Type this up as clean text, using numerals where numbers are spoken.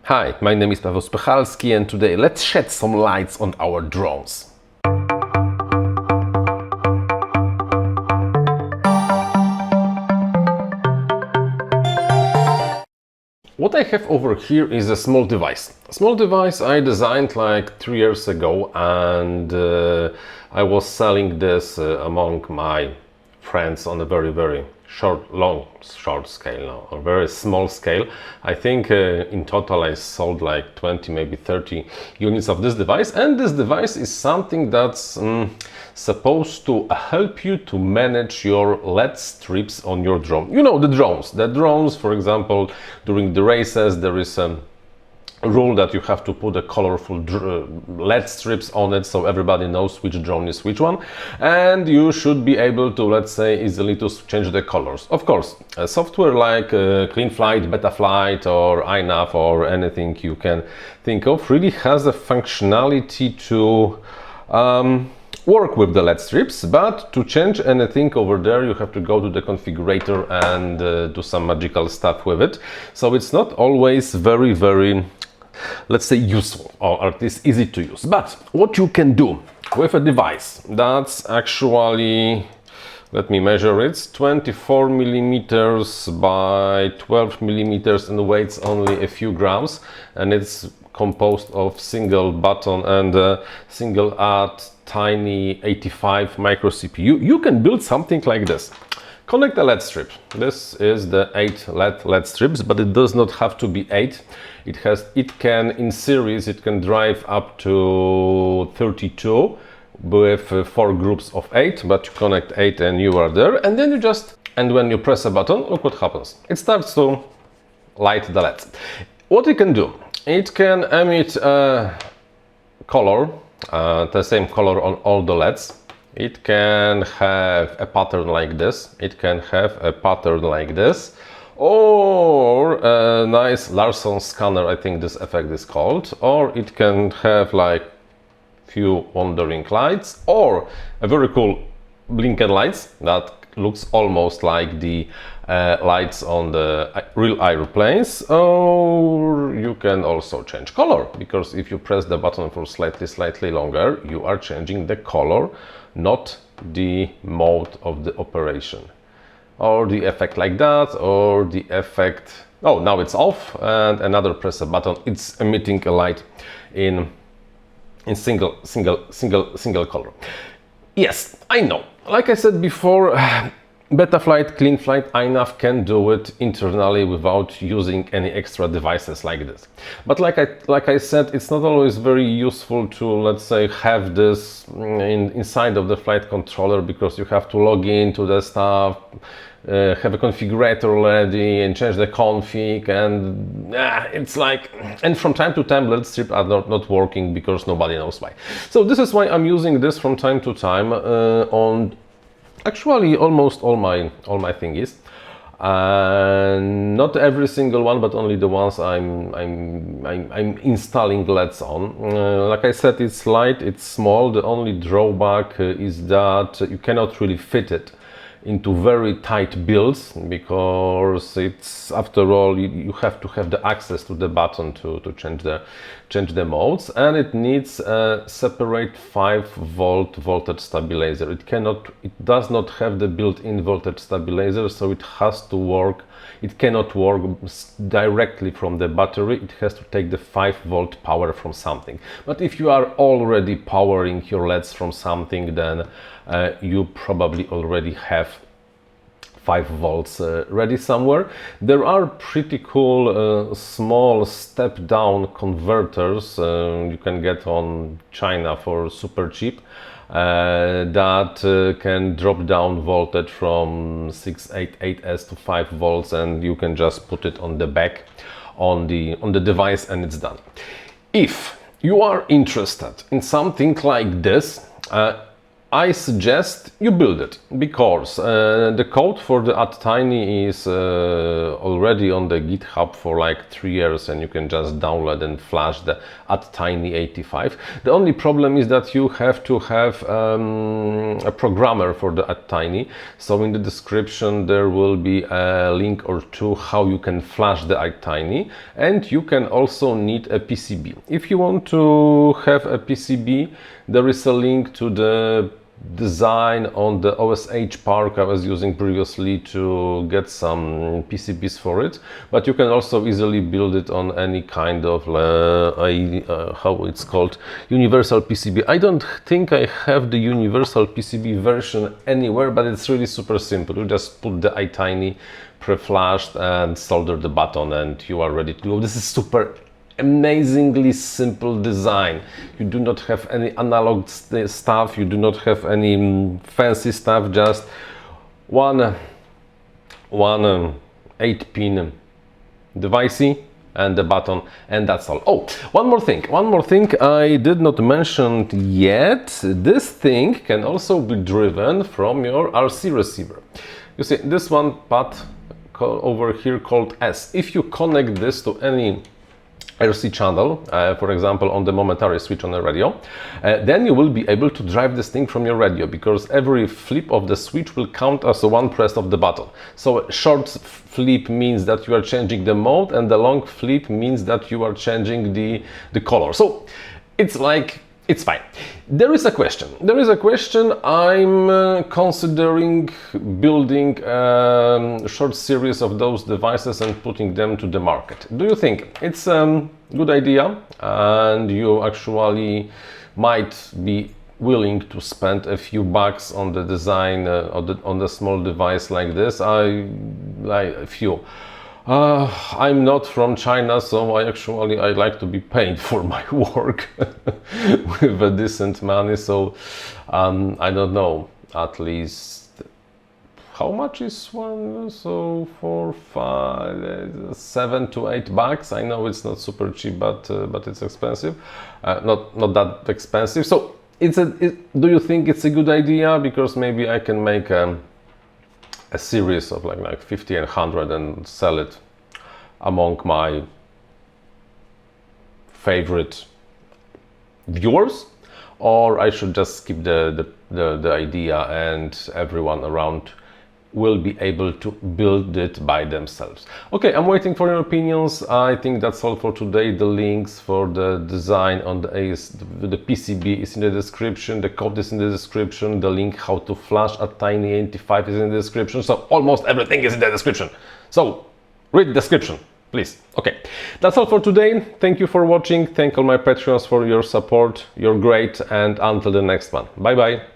Hi, my name is Paweł Spychalski and today let's shed some lights on our drones. What I have over here is a small device. A small device I designed like 3 years ago, and I was selling this among my friends on a very short scale now, a very small scale. I think in total I sold like 20, maybe 30 units of this device, and this device is something that's supposed to help you to manage your LED strips on your drone. You know, the drones, for example, during the races there is a rule that you have to put a colorful LED strips on it so everybody knows which drone is which one, and you should be able to, let's say, easily to change the colors. Of course, software like CleanFlight, Betaflight or iNav or anything you can think of really has a functionality to work with the LED strips, but to change anything over there you have to go to the configurator and do some magical stuff with it. So it's not always very, let's say, useful, or at least easy to use. But what you can do with a device that's actually, let me measure it, 24 millimeters by 12 millimeters and weighs only a few grams, and it's composed of single button and single ATtiny85 micro CPU. You can build something like this. Connect a LED strip. This is the 8 LED strips, but it does not have to be 8. It can, in series, it can drive up to 32 with 4 groups of 8, but you connect 8 and you are there, and then and when you press a button, look what happens. It starts to light the LEDs. What it can do, it can emit a color, the same color on all the LEDs. It can have a pattern like this, it can have a pattern like this, or a nice Larson scanner, I think this effect is called, or it can have like few wandering lights, or a very cool blinking lights that looks almost like the lights on the real airplanes. Or you can also change color, because if you press the button for slightly longer, you are changing the color, not the mode of the operation. Or the effect like that, or the effect, oh, now it's off, and another press a button, it's emitting a light in single color. Yes, I know. Like I said before, Betaflight, CleanFlight, iNav can do it internally without using any extra devices like this. But like I said, it's not always very useful to, let's say, have this inside of the flight controller, because you have to log into the stuff, have a configurator ready and change the config, and it's like, and from time to time LED strips are not working because nobody knows why. So this is why I'm using this from time to time on actually almost all my thingies. Not every single one, but only the ones I'm installing LEDs on. Like I said, it's light, it's small. The only drawback is that you cannot really fit it into very tight builds, because it's, after all, you have to have the access to the button to change the modes, and it needs a separate 5-volt voltage stabilizer. It does not have the built-in voltage stabilizer, so it has to work. It cannot work directly from the battery. It has to take the 5-volt power from something. But if you are already powering your LEDs from something, then you probably already have 5 volts ready somewhere. There are pretty cool small step-down converters you can get on China for super cheap, that can drop down voltage from 688S to 5 volts, and you can just put it on the back on the device and it's done. If you are interested in something like this, I suggest you build it, because the code for the ATtiny is already on the GitHub for like 3 years, and you can just download and flash the ATtiny85. The only problem is that you have to have a programmer for the ATtiny, so in the description there will be a link or two how you can flash the ATtiny, and you can also need a PCB. If you want to have a PCB, there is a link to the design on the OSH Park I was using previously to get some PCBs for it, but you can also easily build it on any kind of how it's called, universal PCB. I don't think I have the universal PCB version anywhere, but it's really super simple. You just put the ATtiny pre-flashed and solder the button and you are ready to go. This is super amazingly simple design. You do not have any analog stuff, you do not have any fancy stuff, just one 8-pin device and the button, and that's all. Oh, one more thing I did not mention yet. This thing can also be driven from your RC receiver. You see this one pad over here called S. If you connect this to any RC channel, for example on the momentary switch on the radio, then you will be able to drive this thing from your radio, because every flip of the switch will count as one press of the button. So a short flip means that you are changing the mode, and the long flip means that you are changing the color. So it's like, it's fine. There is a question. I'm considering building a short series of those devices and putting them to the market. Do you think it's a good idea and you actually might be willing to spend a few bucks on the design on the small device like this? I'm not from China, so I like to be paid for my work with a decent money. So I don't know, at least how much is one? So 4, 5, 7 to 8 bucks. I know it's not super cheap, but it's expensive. Not that expensive. So do you think it's a good idea? Because maybe I can make a series of like 50 and 100 and sell it among my favorite viewers, or I should just skip the idea and everyone around will be able to build it by themselves. Okay, I'm waiting for your opinions. I think that's all for today. The links for the design on the PCB is in the description, the code is in the description, the link how to flash ATtiny85 is in the description, so almost everything is in the description. So read the description, please. Okay, that's all for today. Thank you for watching. Thank all my Patreons for your support. You're great, and until the next one. Bye bye.